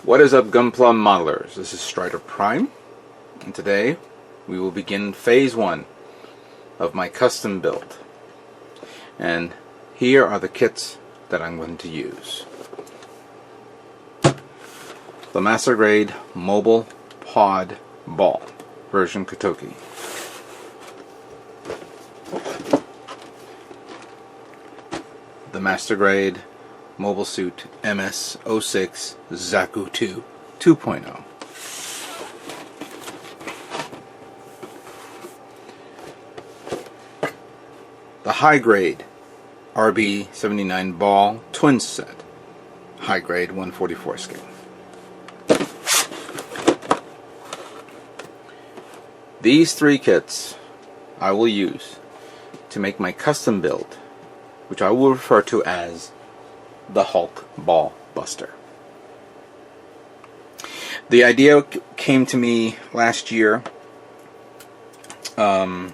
What is up, Gunpla modelers? This is Strider Prime, and today we will begin phase 1 of my custom build. And here are the kits that I'm going to use. The Master Grade Mobile Pod Ball version Kotoki. The Master Grade Mobile Suit MS-06 Zaku 2 2.0. The High Grade RB79 Ball Twin Set, High Grade 144 scale. These three kits I will use to make my custom build, which I will refer to as the Hulk Ball Buster. The idea came to me last year. I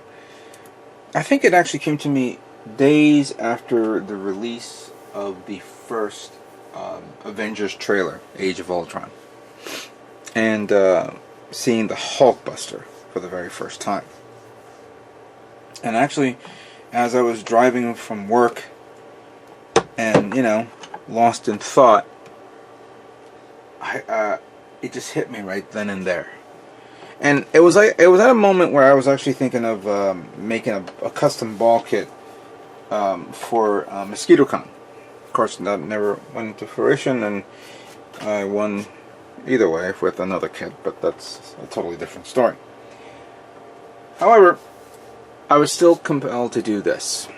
think it actually came to me days after the release of the first Avengers trailer, Age of Ultron, and seeing the Hulk Buster for the very first time. And actually, as I was driving from work and, lost in thought, it just hit me right then and there. And it was at a moment where I was actually thinking of making a custom ball kit for MosquitoCon. Of course, that never went into fruition, and I won either way with another kit, but that's a totally different story. However, I was still compelled to do this.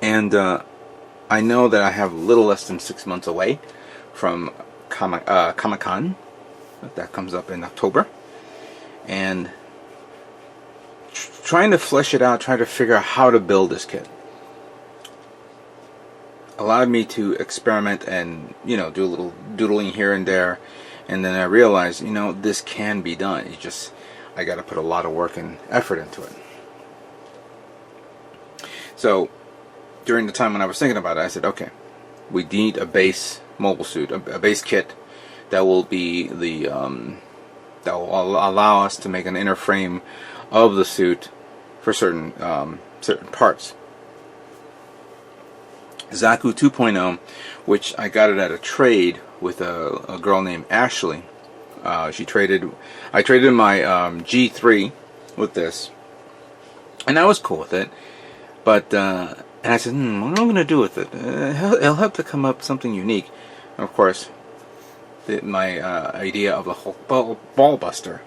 And I know that I have a little less than 6 months away from Comic-Con. That comes up in October. And trying to flesh it out, trying to figure out how to build this kit, allowed me to experiment and, do a little doodling here and there. And then I realized, this can be done. It's just, I got to put a lot of work and effort into it. So during the time when I was thinking about it, I said, okay, we need a base mobile suit, a base kit that will be the that will allow us to make an inner frame of the suit for certain parts. Zaku 2.0, which I got it at a trade with a girl named Ashley. I traded my G3 with this, and I was cool with it. But and I said, what am I going to do with it? It'll have to come up something unique. And of course, my idea of the Hulk Ball Buster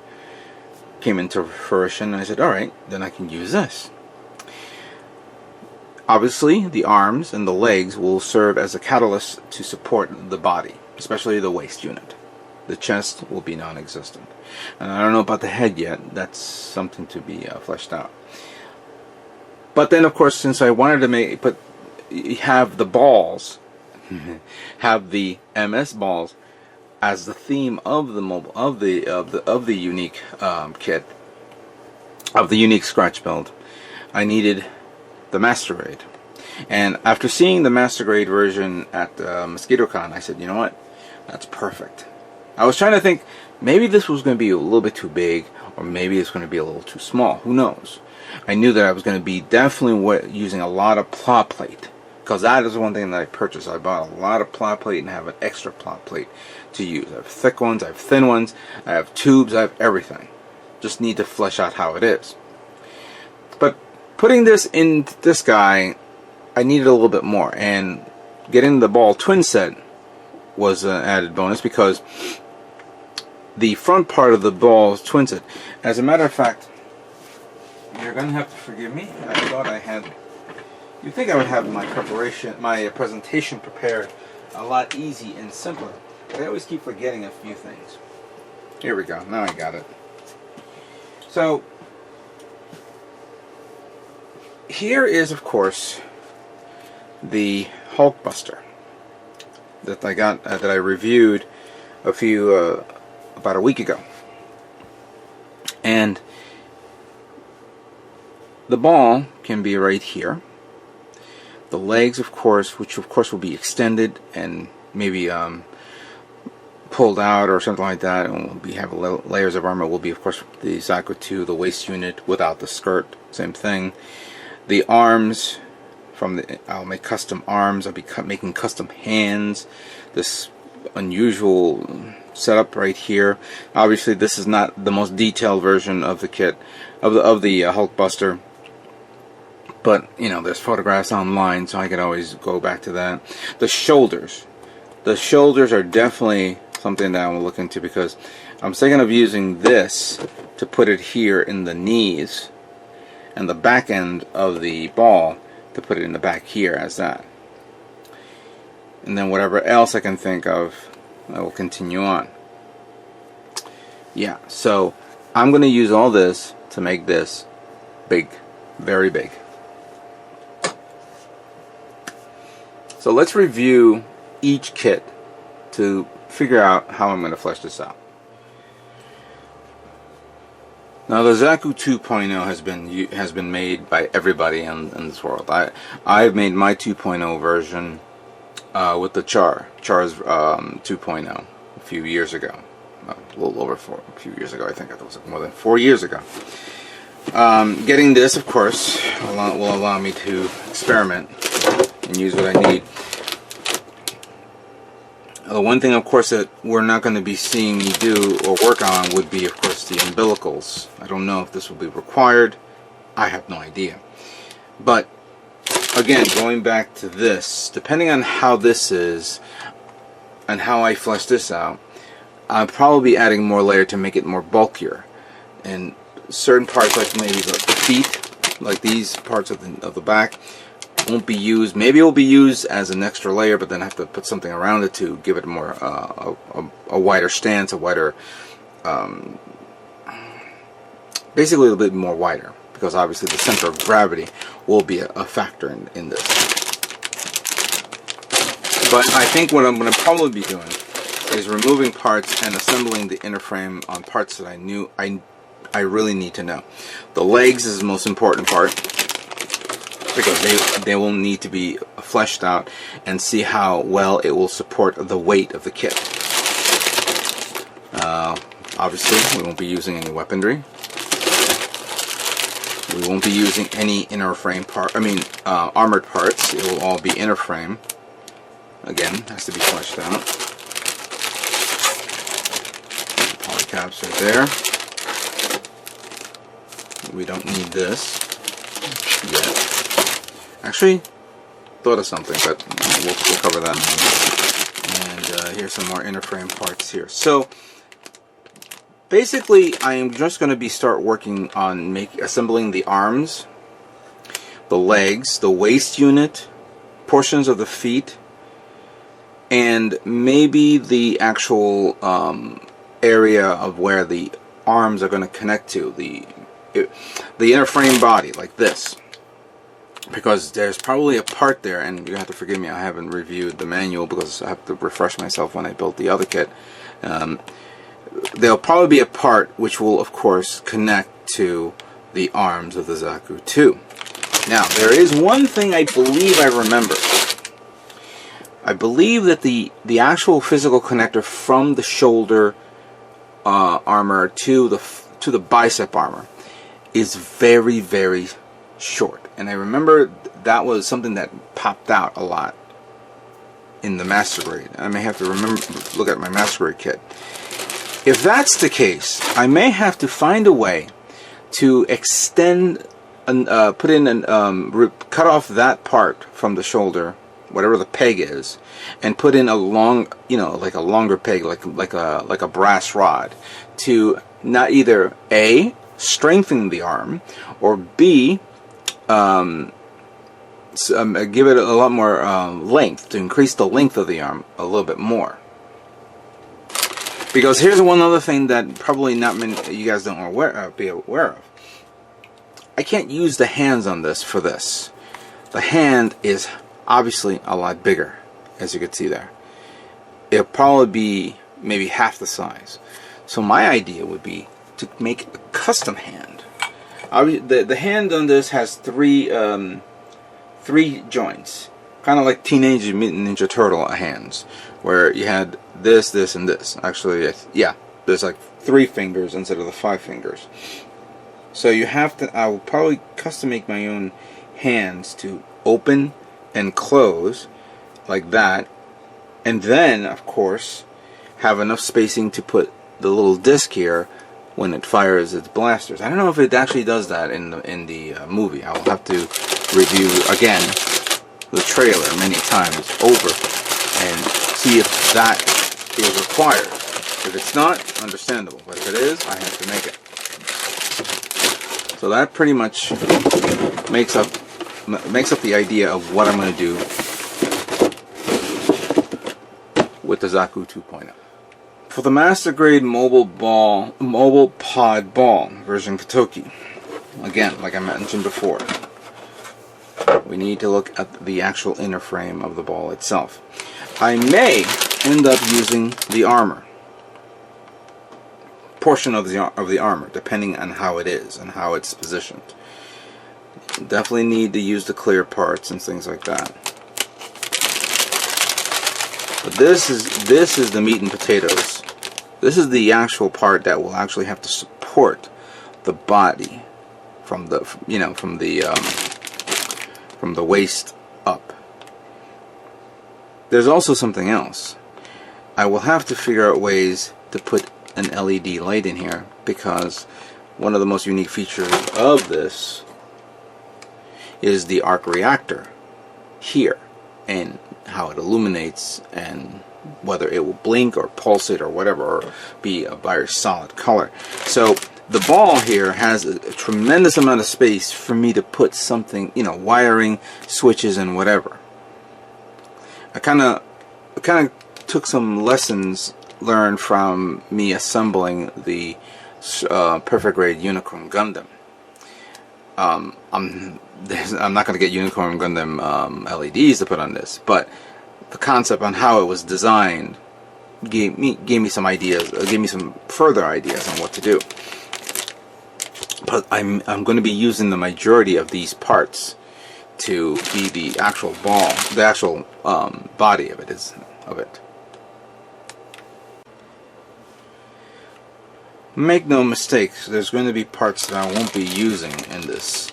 came into fruition. And I said, all right, then I can use this. Obviously, the arms and the legs will serve as a catalyst to support the body, especially the waist unit. The chest will be non-existent. And I don't know about the head yet. That's something to be fleshed out. But then, of course, since I wanted to have the balls, have the MS balls as the theme of the unique kit, of the unique scratch build, I needed the Master Grade. And after seeing the Master Grade version at MosquitoCon, I said, you know what? That's perfect. I was trying to think, maybe this was going to be a little bit too big, or maybe it's going to be a little too small. Who knows? I knew that I was going to be definitely using a lot of plot plate, because that is one thing that I purchased. I bought a lot of plot plate and have an extra plot plate to use. I have thick ones, I have thin ones, I have tubes, I have everything. Just need to flesh out how it is. But putting this in this guy, I needed a little bit more, and getting the ball twin set was an added bonus, because the front part of the ball is twin set. As a matter of fact, you're going to have to forgive me. I thought I had... You'd think I would have my presentation prepared a lot easy and simpler. But I always keep forgetting a few things. Here we go. Now I got it. So, here is, of course, the Hulk Buster that I got, that I reviewed about a week ago. And the ball can be right here. The legs, of course, which of course will be extended and maybe pulled out or something like that, and we have layers of armor, will be of course the Zaku 2, the waist unit without the skirt, same thing. The arms, I'll make custom arms, I'll be making custom hands. This unusual setup right here. Obviously this is not the most detailed version of the kit, of the Hulkbuster, but you know, there's photographs online, so I could always go back to that. The shoulders are definitely something that I will look into, because I'm thinking of using this to put it here in the knees, and the back end of the ball to put it in the back here as that. And then whatever else I can think of, I will continue on. Yeah, so I'm going to use all this to make this big, very big. So let's review each kit to figure out how I'm going to flesh this out. Now the Zaku 2.0 has been made by everybody in this world. I've made my 2.0 version with the Char's 2.0 a few years ago, a little over a few years ago. I think it was more than 4 years ago. Getting this, of course, will allow me to experiment and use what I need. One thing, of course, that we're not going to be seeing me do or work on would be, of course, the umbilicals. I don't know if this will be required. I have no idea. But, again, going back to this, depending on how this is and how I flesh this out, I'll probably be adding more layer to make it more bulkier. And certain parts, like maybe the feet, like these parts of the back, won't be used. Maybe it will be used as an extra layer, but then I have to put something around it to give it more a wider stance, a wider, basically a little bit more wider, because obviously the center of gravity will be a factor in this. But I think what I'm going to probably be doing is removing parts and assembling the inner frame on parts that I really need to know. The legs is the most important part, because they will need to be fleshed out and see how well it will support the weight of the kit. Obviously, we won't be using any weaponry. We won't be using any inner frame armored parts. It will all be inner frame. Again, has to be fleshed out. The polycaps are there. We don't need this yet. Actually, thought of something, but we'll cover that. And here's some more inner frame parts here. So basically, I am just going to start working on assembling the arms, the legs, the waist unit, portions of the feet, and maybe the actual area of where the arms are going to connect to the inner frame body, like this. Because there's probably a part there, and you have to forgive me, I haven't reviewed the manual because I have to refresh myself when I built the other kit. There'll probably be a part which will, of course, connect to the arms of the Zaku 2. Now, there is one thing I believe I remember. I believe that the actual physical connector from the shoulder armor to the bicep armor is very, very short. And I remember that was something that popped out a lot in the Master Grade. I may have to look at my Master Grade kit. If that's the case, I may have to find a way to extend, cut off that part from the shoulder, whatever the peg is, and put in a long, like a longer peg, like a brass rod, to not either A, strengthen the arm, or B, give it a lot more length, to increase the length of the arm a little bit more. Because here's one other thing that probably not many you guys don't be aware of. I can't use the hands on this for this. The hand is obviously a lot bigger, as you can see there. It'll probably be maybe half the size. So my idea would be to make a custom hand. The hand on this has three joints. kind of like Teenage Mutant Ninja Turtle hands, where you had this, this, and this. Actually, yeah, there's like 3 fingers instead of the 5 fingers. So you have to, I will probably custom make my own hands to open and close like that, and then of course have enough spacing to put the little disc here when it fires its blasters. I don't know if it actually does that in the movie. I will have to review again the trailer many times over and see if that is required. If it's not, understandable, but if it is, I have to make it. So that pretty much makes up the idea of what I'm going to do with the Zaku 2.0. For the master grade mobile pod ball version Kotoki, again, like I mentioned before, we need to look at the actual inner frame of the ball itself. I may end up using the armor portion of the armor, depending on how it is and how it's positioned. Definitely need to use the clear parts and things like that. But this is the meat and potatoes. This is the actual part that will actually have to support the body from the from the waist up. There's also something else. I will have to figure out ways to put an LED light in here, because one of the most unique features of this is the arc reactor here, and how it illuminates, and whether it will blink or pulsate or whatever, or be a very solid color. So the ball here has a tremendous amount of space for me to put something, wiring, switches, and whatever. I kind of took some lessons learned from me assembling the Perfect Grade Unicorn Gundam. I'm not going to get Unicorn Gundam LEDs to put on this, but the concept on how it was designed gave me some ideas, gave me some further ideas on what to do. But I'm going to be using the majority of these parts to be the actual ball, the actual body of it. Make no mistakes, there's going to be parts that I won't be using in this.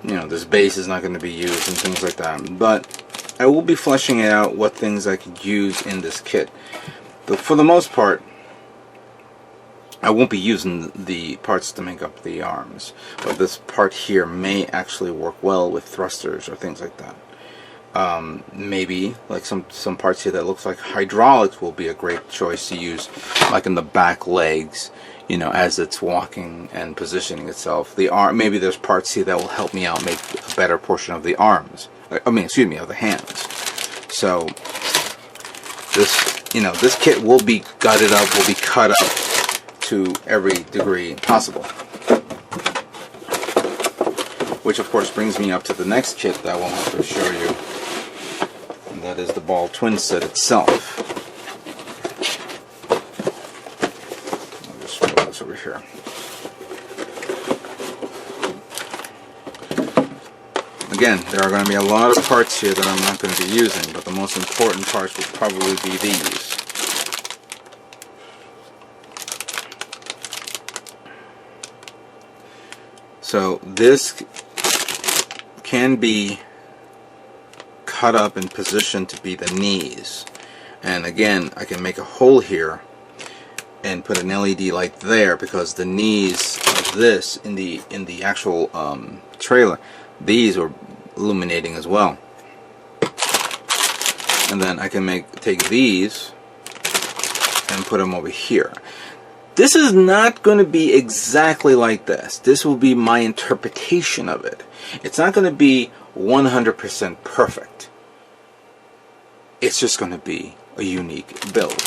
This base is not going to be used and things like that. But I will be fleshing out what things I could use in this kit. But for the most part, I won't be using the parts to make up the arms. But this part here may actually work well with thrusters or things like that. Maybe like some parts here that looks like hydraulics will be a great choice to use, like in the back legs, as it's walking and positioning itself. The arm, maybe there's parts here that will help me out make a better portion of the arms. Of the hands. So this kit will be gutted up, will be cut up to every degree possible. Which of course brings me up to the next kit that I will have to show you. And that is the ball twin set itself. I'll just put this over here. Again, there are going to be a lot of parts here that I'm not going to be using, but the most important parts will probably be these. So this can be cut up and positioned to be the knees. And again, I can make a hole here and put an LED light there, because the knees of this in the actual trailer, these are illuminating as well. And then I can take these and put them over here. This is not going to be exactly like this. This will be my interpretation of it. It's not going to be 100% perfect. It's just going to be a unique build.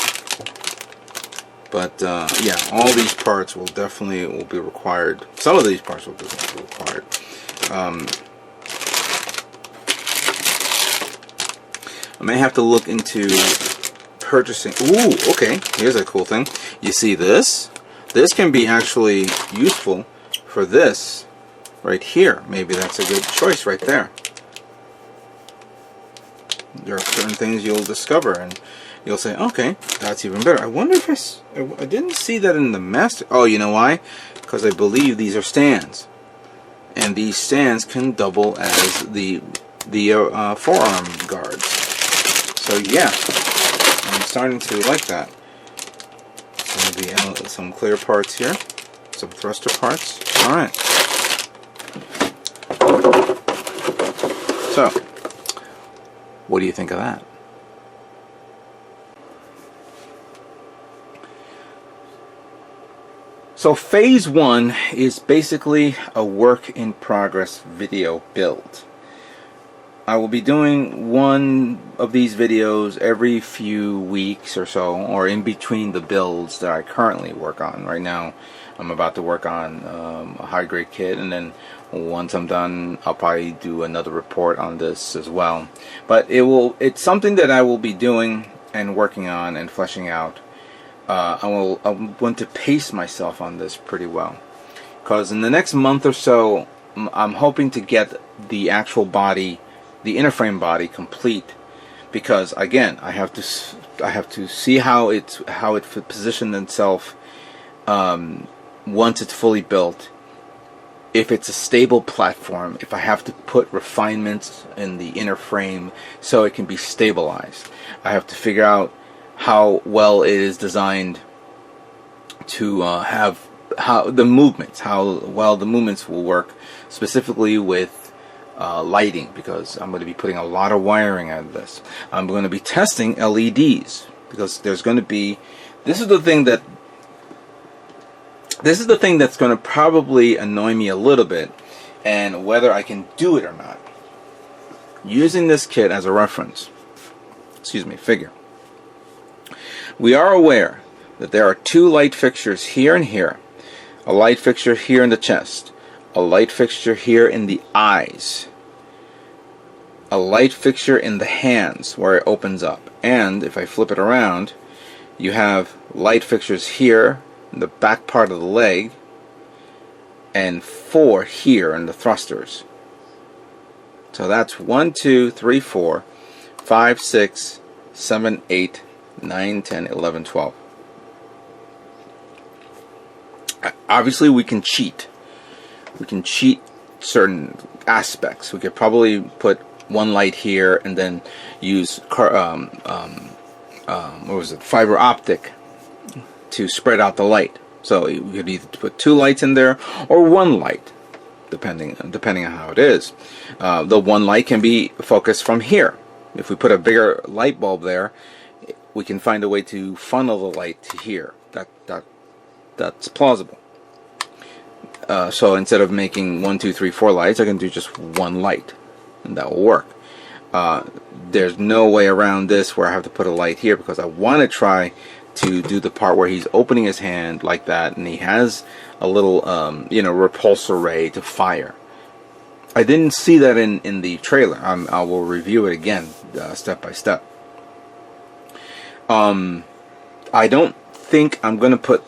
But yeah, all these parts will be required. Some of these parts will be required. I may have to look into purchasing. Ooh, okay. Here's a cool thing. You see this? This can be actually useful for this right here. Maybe that's a good choice right there. there are certain things you'll discover, and you'll say, okay, that's even better. I wonder if I didn't see that in the master. Oh, you know why? Because I believe these are stands, and these stands can double as the forearm guards. So yeah, I'm starting to like that. Some clear parts here, some thruster parts. All right. So, what do you think of that? So phase 1 is basically a work in progress video build. I will be doing one of these videos every few weeks or so, or in between the builds that I currently work on. Right now I'm about to work on a high grade kit, and then once I'm done I'll probably do another report on this as well. But it's something that I will be doing and working on and fleshing out. I want to pace myself on this pretty well, because in the next month or so I'm hoping to get the actual body, the inner frame body, complete, because again I have to see how it positions itself once it's fully built. If it's a stable platform, if I have to put refinements in the inner frame so it can be stabilized, I have to figure out how well it is designed to have how well the movements will work, specifically with lighting, because I'm going to be putting a lot of wiring out of this. I'm going to be testing LEDs, because there's going to be, this is the thing that's going to probably annoy me a little bit, and whether I can do it or not. Using this kit as a reference, figure, we are aware that there are 2 light fixtures here and here, a light fixture here in the chest, a light fixture here in the eyes, a light fixture in the hands where it opens up, and if I flip it around, you have light fixtures here in the back part of the leg, and 4 here in the thrusters. So that's 1, 2, 3, 4, 5, 6, 7, 8, 9, 10, 11, 12. Obviously we can cheat. We can cheat certain aspects. We could probably put 1 light here and then use fiber optic to spread out the light. So you could either put 2 lights in there or 1 light, depending on how it is. The 1 light can be focused from here. If we put a bigger light bulb there, we can find a way to funnel the light to here. That's plausible. So instead of making 1, 2, 3, 4 lights, I can do just 1 light, and that will work. There's no way around this where I have to put a light here, because I want to try to do the part where he's opening his hand like that, and he has a little repulsor ray to fire. I didn't see that in the trailer. I will review it again step by step. I don't think I'm going to put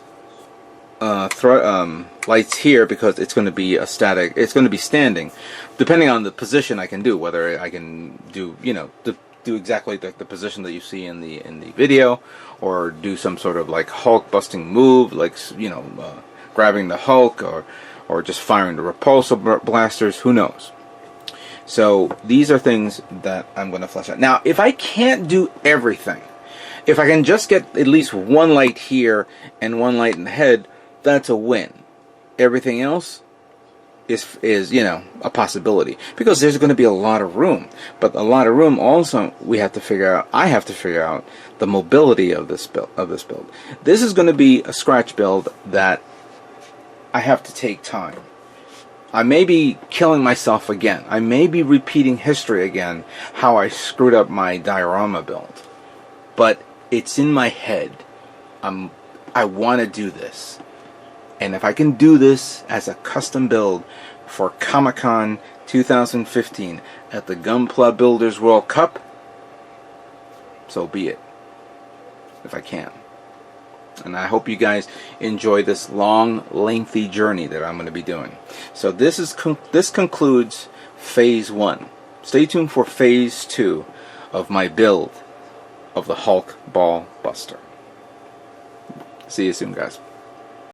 lights here, because it's going to be a static. It's going to be standing. Depending on the position, I can do whether I can do do exactly the position that you see in the video, or do some sort of like Hulk busting move, like grabbing the Hulk, or just firing the repulsor blasters. Who knows? So these are things that I'm going to flesh out. Now, if I can't do everything, if I can just get at least 1 light here and 1 light in the head, that's a win. Everything else is a possibility, because there's going to be a lot of room. But a lot of room also, I have to figure out the mobility of this build. This is going to be a scratch build that I have to take time. I may be killing myself again. I may be repeating history again, how I screwed up my diorama build. But it's in my head. I want to do this. And if I can do this as a custom build for Comic-Con 2015 at the Gunpla World Cup, so be it. If I can. And I hope you guys enjoy this long, lengthy journey that I'm going to be doing. So this concludes phase 1. Stay tuned for phase 2 of my build of the Hulk Ball Buster. See you soon, guys.